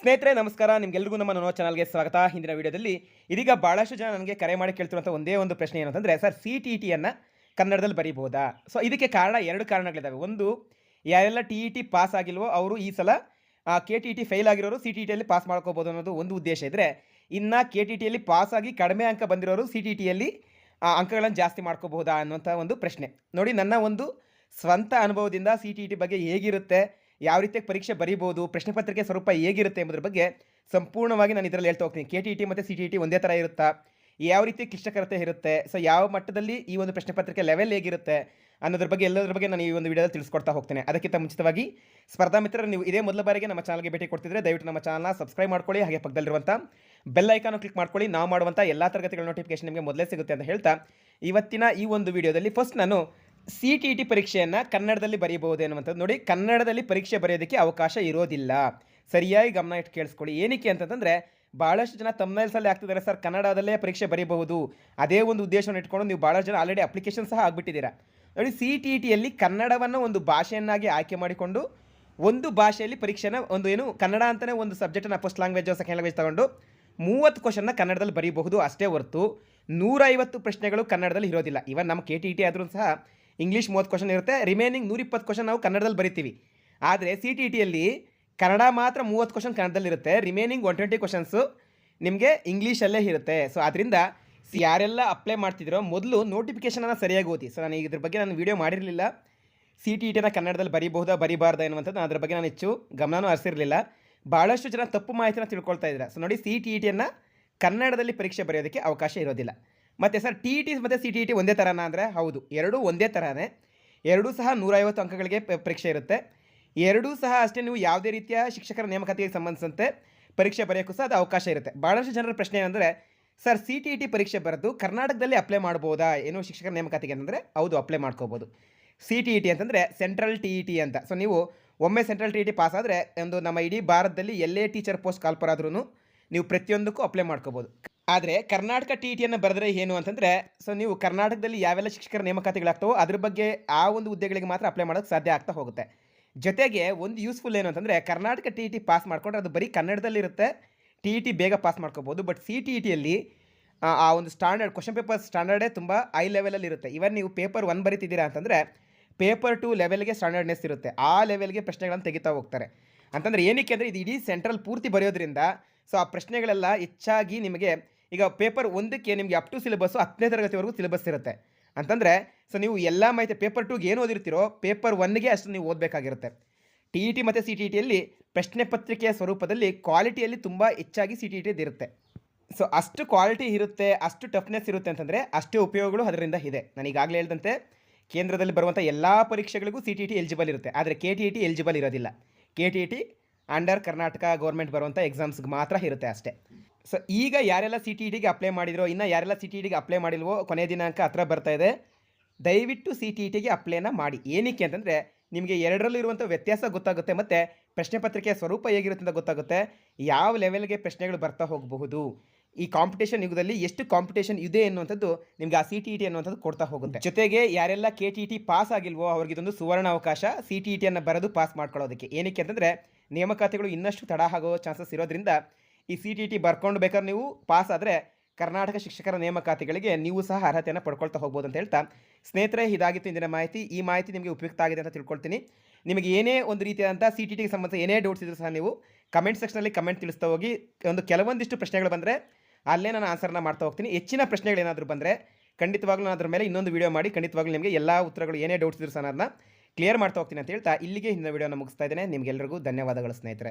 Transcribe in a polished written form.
ಸ್ನೇಹಿತರೆ ನಮಸ್ಕಾರ, ನಿಮಗೆಲ್ಲರಿಗೂ ನಮ್ಮ ನೋ ಚಾನಲ್ಗೆ ಸ್ವಾಗತ. ಹಿಂದಿನ ವಿಡಿಯೋದಲ್ಲಿ ಇದೀಗ ಭಾಳಷ್ಟು ಜನ ನನಗೆ ಕರೆ ಮಾಡಿ ಕೇಳ್ತಿರುವಂಥ ಒಂದೇ ಒಂದು ಪ್ರಶ್ನೆ ಏನು ಅಂತಂದರೆ, ಸರ್ CTETಯನ್ನು ಕನ್ನಡದಲ್ಲಿ ಬರೀಬಹುದಾ? ಸೊ ಇದಕ್ಕೆ ಕಾರಣ ಎರಡು ಕಾರಣಗಳಿದ್ದಾವೆ. ಒಂದು, ಯಾರೆಲ್ಲ TET ಪಾಸ್ ಆಗಿಲ್ವೋ ಅವರು ಈ ಸಲ KTET ಫೇಲ್ ಆಗಿರೋರು CTETಯಲ್ಲಿ ಪಾಸ್ ಮಾಡ್ಕೋಬೋದು ಅನ್ನೋದು ಒಂದು ಉದ್ದೇಶ ಇದ್ದರೆ, ಇನ್ನು KTETಯಲ್ಲಿ ಪಾಸ್ ಆಗಿ ಕಡಿಮೆ ಅಂಕ ಬಂದಿರೋರು CTETಯಲ್ಲಿ ಅಂಕಗಳನ್ನು ಜಾಸ್ತಿ ಮಾಡ್ಕೋಬಹುದಾ ಅನ್ನೋಂಥ ಒಂದು ಪ್ರಶ್ನೆ. ನೋಡಿ, ನನ್ನ ಒಂದು ಸ್ವಂತ ಅನುಭವದಿಂದ CTET ಬಗ್ಗೆ ಹೇಗಿರುತ್ತೆ, ಯಾವ ರೀತಿಯಾಗಿ ಪರೀಕ್ಷೆ ಬರೀಬೋದು, ಪ್ರಶ್ನೆ ಪತ್ರಿಕೆ ಸ್ವರೂಪ ಹೇಗಿರುತ್ತೆ ಎಂಬುದ್ರ ಬಗ್ಗೆ ಸಂಪೂರ್ಣವಾಗಿ ನಾನು ಇದರಲ್ಲಿ ಹೇಳ್ತಾ ಹೋಗ್ತೀನಿ. KTET ಮತ್ತು CTET ಒಂದೇ ಥರ ಇರುತ್ತಾ, ಯಾವ ರೀತಿ ಕ್ಲಿಷ್ಟಕರತೆ ಇರುತ್ತೆ, ಸೊ ಯಾವ ಮಟ್ಟದಲ್ಲಿ ಈ ಒಂದು ಪ್ರಶ್ನೆ ಪತ್ರಿಕೆ ಲೆವೆಲ್ ಹೇಗಿರುತ್ತೆ ಅನ್ನೋದ್ರ ಬಗ್ಗೆ ಎಲ್ಲದರ ಬಗ್ಗೆ ನಾನು ಈ ಒಂದು ವಿಡಿಯೋದಲ್ಲಿ ತಿಳಿಸ್ಕೊಡ್ತಾ ಹೋಗ್ತೇನೆ. ಅದಕ್ಕಿಂತ ಮುಂಚಿತವಾಗಿ ಸ್ಪರ್ಧಾ ಮಿತ್ರರು, ನೀವು ಇದೇ ಮೊದಲ ಬಾರಿಗೆ ನಮ್ಮ ಚಾನಲ್ಗೆ ಭೇಟಿ ಕೊಡ್ತಿದ್ರೆ ದಯವಿಟ್ಟು ನಮ್ಮ ಚಾನಲ್ನ ಸಬ್ಸ್ಕ್ರೈಬ್ ಮಾಡ್ಕೊಳ್ಳಿ, ಹಾಗೆ ಪಕ್ಕದಲ್ಲಿರುವಂಥ ಬೆಲ್ ಐಕಾನ್ ಕ್ಲಿಕ್ ಮಾಡ್ಕೊಳ್ಳಿ. ನಾವು ಮಾಡುವಂಥ ಎಲ್ಲ ತರಗತಿಗಳ ನೋಟಿಫಿಕೇಶನ್ ನಿಮಗೆ ಮೊದಲೇ ಸಿಗುತ್ತೆ ಅಂತ ಹೇಳ್ತಾ, ಇವತ್ತಿನ ಈ ಒಂದು ವಿಡಿಯೋದಲ್ಲಿ ಫಸ್ಟ್ ನಾನು CTET ಪರೀಕ್ಷೆಯನ್ನು ಕನ್ನಡದಲ್ಲಿ ಬರೀಬಹುದು ಅನ್ನುವಂಥದ್ದು. ನೋಡಿ, ಕನ್ನಡದಲ್ಲಿ ಪರೀಕ್ಷೆ ಬರೆಯೋದಕ್ಕೆ ಅವಕಾಶ ಇರೋದಿಲ್ಲ. ಸರಿಯಾಗಿ ಗಮನ ಇಟ್ಟು ಕೇಳಿಸ್ಕೊಳ್ಳಿ. ಏನಕ್ಕೆ ಅಂತಂದರೆ, ಭಾಳಷ್ಟು ಜನ ತಮ್ನೈಲ್ಸಲ್ಲಿ ಆಗ್ತಿದ್ದಾರೆ, ಸರ್ ಕನ್ನಡದಲ್ಲೇ ಪರೀಕ್ಷೆ ಬರೀಬಹುದು, ಅದೇ ಒಂದು ಉದ್ದೇಶವನ್ನು ಇಟ್ಕೊಂಡು ನೀವು ಭಾಳಷ್ಟು ಜನ ಆಲ್ರೆಡಿ ಅಪ್ಲಿಕೇಶನ್ ಸಹ ಆಗಿಬಿಟ್ಟಿದ್ದೀರಾ. ನೋಡಿ, CTETಯಲ್ಲಿ ಕನ್ನಡವನ್ನು ಒಂದು ಭಾಷೆಯನ್ನಾಗಿ ಆಯ್ಕೆ ಮಾಡಿಕೊಂಡು ಒಂದು ಭಾಷೆಯಲ್ಲಿ ಪರೀಕ್ಷೆನ ಕನ್ನಡ ಅಂತಲೇ ಒಂದು ಸಬ್ಜೆಕ್ಟನ್ನು ಫಸ್ಟ್ ಲ್ಯಾಂಗ್ವೇಜ್ ಸೆಕೆಂಡ್ ಲ್ಯಾಂಗ್ವೇಜ್ ತಗೊಂಡು 30 ಕ್ವಶನ್ನ ಕನ್ನಡದಲ್ಲಿ ಬರೀಬಹುದು ಅಷ್ಟೇ ಹೊರತು 150 ಪ್ರಶ್ನೆಗಳು ಕನ್ನಡದಲ್ಲಿ ಇರೋದಿಲ್ಲ. ಇವನ್ ನಮ್ಮ KTET ಆದರೂ ಸಹ ಇಂಗ್ಲೀಷ್ 30 ಕ್ವಶನ್ ಇರುತ್ತೆ, ರಿಮೈನಿಂಗ್ 120 ಕ್ವಶನ್ ನಾವು ಕನ್ನಡದಲ್ಲಿ ಬರಿತೀವಿ. ಆದರೆ CTETಯಲ್ಲಿ ಕನ್ನಡ ಮಾತ್ರ 30 ಕ್ವಶನ್ ಕನ್ನಡದಲ್ಲಿರುತ್ತೆ, ರಿಮೈನಿಂಗ್ 120 ಕ್ವಶನ್ಸು ನಿಮಗೆ ಇಂಗ್ಲೀಷಲ್ಲೇ ಇರುತ್ತೆ. ಸೊ ಆದ್ದರಿಂದ ಯಾರೆಲ್ಲ ಅಪ್ಲೈ ಮಾಡ್ತಿದ್ರೋ ಮೊದಲು ನೋಟಿಫಿಕೇಷನನ್ನು ಸರಿಯಾಗಿ ಓದಿ. ಸೊ ನಾನು ಇದ್ರ ಬಗ್ಗೆ ನಾನು ವೀಡಿಯೋ ಮಾಡಿರಲಿಲ್ಲ, CTETನ ಕನ್ನಡದಲ್ಲಿ ಬರೀಬಹುದಾ ಬರೀಬಾರ್ದಾ ಎನ್ನುವಂಥದ್ದು, ಅದ್ರ ಬಗ್ಗೆ ನಾನು ಹೆಚ್ಚು ಗಮನವೂ ಹರಿಸಿರಲಿಲ್ಲ. ಭಾಳಷ್ಟು ಜನ ತಪ್ಪು ಮಾಹಿತಿನ ತಿಳ್ಕೊಳ್ತಾ ಇದ್ದಾರೆ. ಸೊ ನೋಡಿ, CTETಯನ್ನು ಕನ್ನಡದಲ್ಲಿ ಪರೀಕ್ಷೆ ಬರೆಯೋದಕ್ಕೆ ಅವಕಾಶ ಇರೋದಿಲ್ಲ. ಮತ್ತು ಸರ್ TET ಮತ್ತು CTET ಒಂದೇ ಥರನಾ ಅಂದರೆ, ಹೌದು, ಎರಡೂ ಒಂದೇ ಥರನೇ. ಎರಡೂ ಸಹ 150 ಅಂಕಗಳಿಗೆ ಪರೀಕ್ಷೆ ಇರುತ್ತೆ. ಎರಡೂ ಸಹ ಅಷ್ಟೇ, ನೀವು ಯಾವುದೇ ರೀತಿಯ ಶಿಕ್ಷಕರ ನೇಮಕಾತಿಗೆ ಸಂಬಂಧಿಸಿದಂತೆ ಪರೀಕ್ಷೆ ಬರೆಯೋಕ್ಕೂ ಸಹ ಅದು ಅವಕಾಶ ಇರುತ್ತೆ. ಭಾಳಷ್ಟು ಜನರ ಪ್ರಶ್ನೆ ಏನಂದರೆ, ಸರ್ CTET ಪರೀಕ್ಷೆ ಬರೆದು ಕರ್ನಾಟಕದಲ್ಲಿ ಅಪ್ಲೈ ಮಾಡ್ಬೋದಾ ಶಿಕ್ಷಕರ ನೇಮಕಾತಿಗೆ ಅಂತಂದರೆ, ಹೌದು, ಅಪ್ಲೈ ಮಾಡ್ಕೋಬೋದು. CTET ಅಂತಂದರೆ ಸೆಂಟ್ರಲ್ TET ಅಂತ. ಸೊ ನೀವು ಒಮ್ಮೆ ಸೆಂಟ್ರಲ್ TET ಪಾಸ್ ಆದರೆ ನಮ್ಮ ಇಡೀ ಭಾರತದಲ್ಲಿ ಎಲ್ಲೇ ಟೀಚರ್ ಪೋಸ್ಟ್ ಕಾಲ್ಪರ್ ಆದ್ರೂ ನೀವು ಪ್ರತಿಯೊಂದಕ್ಕೂ ಅಪ್ಲೈ ಮಾಡ್ಕೋಬೋದು. ಆದರೆ ಕರ್ನಾಟಕ TETಯನ್ನು ಬರೆದ್ರೆ ಏನು ಅಂತಂದರೆ, ಸೊ ನೀವು ಕರ್ನಾಟಕದಲ್ಲಿ ಯಾವೆಲ್ಲ ಶಿಕ್ಷಕರ ನೇಮಕಾತಿಗಳಾಗ್ತವೋ ಅದ್ರ ಬಗ್ಗೆ ಆ ಒಂದು ಹುದ್ದೆಗಳಿಗೆ ಮಾತ್ರ ಅಪ್ಲೈ ಮಾಡೋಕ್ಕೆ ಸಾಧ್ಯ ಆಗ್ತಾ ಹೋಗುತ್ತೆ. ಜೊತೆಗೆ ಒಂದು ಯೂಸ್ಫುಲ್ ಏನು ಅಂತಂದರೆ, ಕರ್ನಾಟಕ TET ಪಾಸ್ ಮಾಡಿಕೊಂಡ್ರೆ ಅದು ಬರೀ ಕನ್ನಡದಲ್ಲಿರುತ್ತೆ, TET ಬೇಗ ಪಾಸ್ ಮಾಡ್ಕೋಬೋದು. ಬಟ್ CTETಯಲ್ಲಿ ಆ ಒಂದು ಸ್ಟ್ಯಾಂಡರ್ಡ್ ಕ್ವಶನ್ ಪೇಪರ್ ಸ್ಟ್ಯಾಂಡರ್ಡೇ ತುಂಬ ಹೈ ಲೆವೆಲಲ್ಲಿ ಇರುತ್ತೆ. ಇವನ್ ನೀವು ಪೇಪರ್ 1 ಬರೀತಿದ್ದೀರಾ ಅಂತಂದರೆ ಪೇಪರ್ 2 ಲೆವೆಲ್ಗೆ ಸ್ಟ್ಯಾಂಡರ್ಡ್ನೆಸ್ ಇರುತ್ತೆ, ಆ ಲೆವೆಲ್ಗೆ ಪ್ರಶ್ನೆಗಳನ್ನು ತೆಗಿತಾ ಹೋಗ್ತಾರೆ. ಅಂತಂದರೆ ಏನಕ್ಕೆ ಅಂದರೆ, ಇದು ಇಡೀ ಸೆಂಟ್ರಲ್ ಪೂರ್ತಿ ಬರೆಯೋದ್ರಿಂದ ಸೊ ಆ ಪ್ರಶ್ನೆಗಳೆಲ್ಲ ಹೆಚ್ಚಾಗಿ ನಿಮಗೆ ಈಗ ಪೇಪರ್ 1ಕ್ಕೆ ನಿಮಗೆ ಅಪ್ ಟು ಸಿಲೆಬಸ್ಸು 10ನೇ ತರಗತಿವರೆಗೂ ಸಿಲೆಬಸ್ ಇರುತ್ತೆ. ಅಂತಂದರೆ ಸೊ ನೀವು ಎಲ್ಲ ಮಾಹಿತಿ ಪೇಪರ್ 2ಗೆ ಏನು ಓದಿರ್ತೀರೋ ಪೇಪರ್ 1ಗೆ ಅಷ್ಟು ನೀವು ಓದಬೇಕಾಗಿರುತ್ತೆ. TET ಮತ್ತು CTETಯಲ್ಲಿ ಪ್ರಶ್ನೆ ಪತ್ರಿಕೆಯ ಸ್ವರೂಪದಲ್ಲಿ ಕ್ವಾಲಿಟಿಯಲ್ಲಿ ತುಂಬ ಹೆಚ್ಚಾಗಿ CTET ಇರುತ್ತೆ. ಸೊ ಅಷ್ಟು ಕ್ವಾಲಿಟಿ ಇರುತ್ತೆ, ಅಷ್ಟು ಟಫ್ನೆಸ್ ಇರುತ್ತೆ ಅಂತಂದರೆ ಅಷ್ಟೇ ಉಪಯೋಗಗಳು ಅದರಿಂದ ಇದೆ. ನಾನು ಈಗಾಗಲೇ ಹೇಳಿದಂತೆ ಕೇಂದ್ರದಲ್ಲಿ ಬರುವಂಥ ಎಲ್ಲ ಪರೀಕ್ಷೆಗಳಿಗೂ CTET ಎಲಿಜಿಬಲ್ ಇರುತ್ತೆ, ಆದರೆ KTET ಎಲಿಜಿಬಲ್ ಇರೋದಿಲ್ಲ. KTET ಅಂಡರ್ ಕರ್ನಾಟಕ ಗೌರ್ಮೆಂಟ್ ಬರುವಂಥ ಎಕ್ಸಾಮ್ಸ್ಗೆ ಮಾತ್ರ ಇರುತ್ತೆ ಅಷ್ಟೇ. ಸೊ ಈಗ ಯಾರೆಲ್ಲ CTETಗೆ ಅಪ್ಲೈ ಮಾಡಿದ್ರೋ, ಇನ್ನು ಯಾರೆಲ್ಲ CTETಗೆ ಅಪ್ಲೈ ಮಾಡಿಲ್ವೋ, ಕೊನೆಯ ದಿನಾಂಕ ಹತ್ರ ಬರ್ತಾ ಇದೆ, ದಯವಿಟ್ಟು CTETಗೆ ಅಪ್ಲೈನ ಮಾಡಿ. ಏನಕ್ಕೆ ಅಂತಂದರೆ, ನಿಮಗೆ ಎರಡರಲ್ಲೂ ಇರುವಂಥ ವ್ಯತ್ಯಾಸ ಗೊತ್ತಾಗುತ್ತೆ, ಮತ್ತು ಪ್ರಶ್ನೆ ಪತ್ರಿಕೆಯ ಸ್ವರೂಪ ಹೇಗಿರುತ್ತೆ ಅಂತ ಗೊತ್ತಾಗುತ್ತೆ, ಯಾವ ಲೆವೆಲ್ಗೆ ಪ್ರಶ್ನೆಗಳು ಬರ್ತಾ ಹೋಗಬಹುದು, ಈ ಕಾಂಪಿಟೇಷನ್ ಯುಗದಲ್ಲಿ ಎಷ್ಟು ಕಾಂಪಿಟೇಷನ್ ಇದೆ ಅನ್ನುವಂಥದ್ದು ನಿಮಗೆ ಆ CTET ಅನ್ನುವಂಥದ್ದು ಕೊಡ್ತಾ ಹೋಗುತ್ತೆ. ಜೊತೆಗೆ ಯಾರೆಲ್ಲ KTET ಪಾಸ್ ಆಗಿಲ್ವೋ ಅವ್ರಿಗೆ ಇದೊಂದು ಸುವರ್ಣ ಅವಕಾಶ CTETಯನ್ನು ಬರೆದು ಪಾಸ್ ಮಾಡ್ಕೊಳ್ಳೋದಕ್ಕೆ. ಏನಕ್ಕೆ ಅಂತಂದರೆ, ನೇಮಕಾತಿಗಳು ಇನ್ನಷ್ಟು ತಡ ಆಗೋ ಚಾನ್ಸಸ್ ಇರೋದ್ರಿಂದ ಈ CTET ಬರ್ಕೊಂಡು ಬೇಕಾದ್ರೆ ನೀವು ಪಾಸ್ ಆದರೆ ಕರ್ನಾಟಕ ಶಿಕ್ಷಕರ ನೇಮಕಾತಿಗಳಿಗೆ ನೀವು ಸಹ ಅರ್ಹತೆಯನ್ನು ಪಡ್ಕೊಳ್ತಾ ಹೋಗ್ಬೋದು ಅಂತ ಹೇಳ್ತಾ, ಸ್ನೇಹಿತರೆ, ಇದಾಗಿತ್ತು ಇಂದಿನ ಮಾಹಿತಿ. ಈ ಮಾಹಿತಿ ನಿಮಗೆ ಉಪಯುಕ್ತ ಆಗಿದೆ ಅಂತ ತಿಳ್ಕೊಳ್ತೀನಿ. ನಿಮಗೆ ಏನೇ ಒಂದು ರೀತಿಯಾದಂಥ CTETಗೆ ಸಂಬಂಧಿಸಿದ ಏನೇ ಡೌಟ್ಸ್ ಇದ್ರೂ ಸಹ ನೀವು ಕಮೆಂಟ್ ಸೆಕ್ಷನಲ್ಲಿ ಕಮೆಂಟ್ ತಿಳಿಸ್ತಾ ಹೋಗಿ. ಕೆಲವೊಂದಿಷ್ಟು ಪ್ರಶ್ನೆಗಳು ಬಂದರೆ ಅಲ್ಲೇ ನಾನು ಆನ್ಸರ್ನ ಮಾಡ್ತಾ ಹೋಗ್ತೀನಿ. ಹೆಚ್ಚಿನ ಪ್ರಶ್ನೆಗಳೇನಾದರೂ ಬಂದರೆ ಖಂಡಿತವಾಗ್ಲೂ ನಾನು ಅದ್ರ ಮೇಲೆ ಇನ್ನೊಂದು ವೀಡಿಯೋ ಮಾಡಿ ಖಂಡಿತವಾಗ್ಲೂ ನಿಮಗೆ ಎಲ್ಲ ಉತ್ತರಗಳು ಏನೇ ಡೌಟ್ಸ್ ಇದ್ರೂ ಸಹ ಅದನ್ನ ಕ್ಲಿಯರ್ ಮಾಡ್ತಾ ಹೋಗ್ತೀನಿ ಅಂತ ಹೇಳ್ತಾ, ಇಲ್ಲಿಗೆ ಹಿಂದಿನ ವೀಡಿಯೋನ ಮುಗಿಸ್ತಾ ಇದ್ದೇನೆ. ನಿಮಗೆಲ್ಲರಿಗೂ ಧನ್ಯವಾದಗಳು ಸ್ನೇಹಿತರೆ.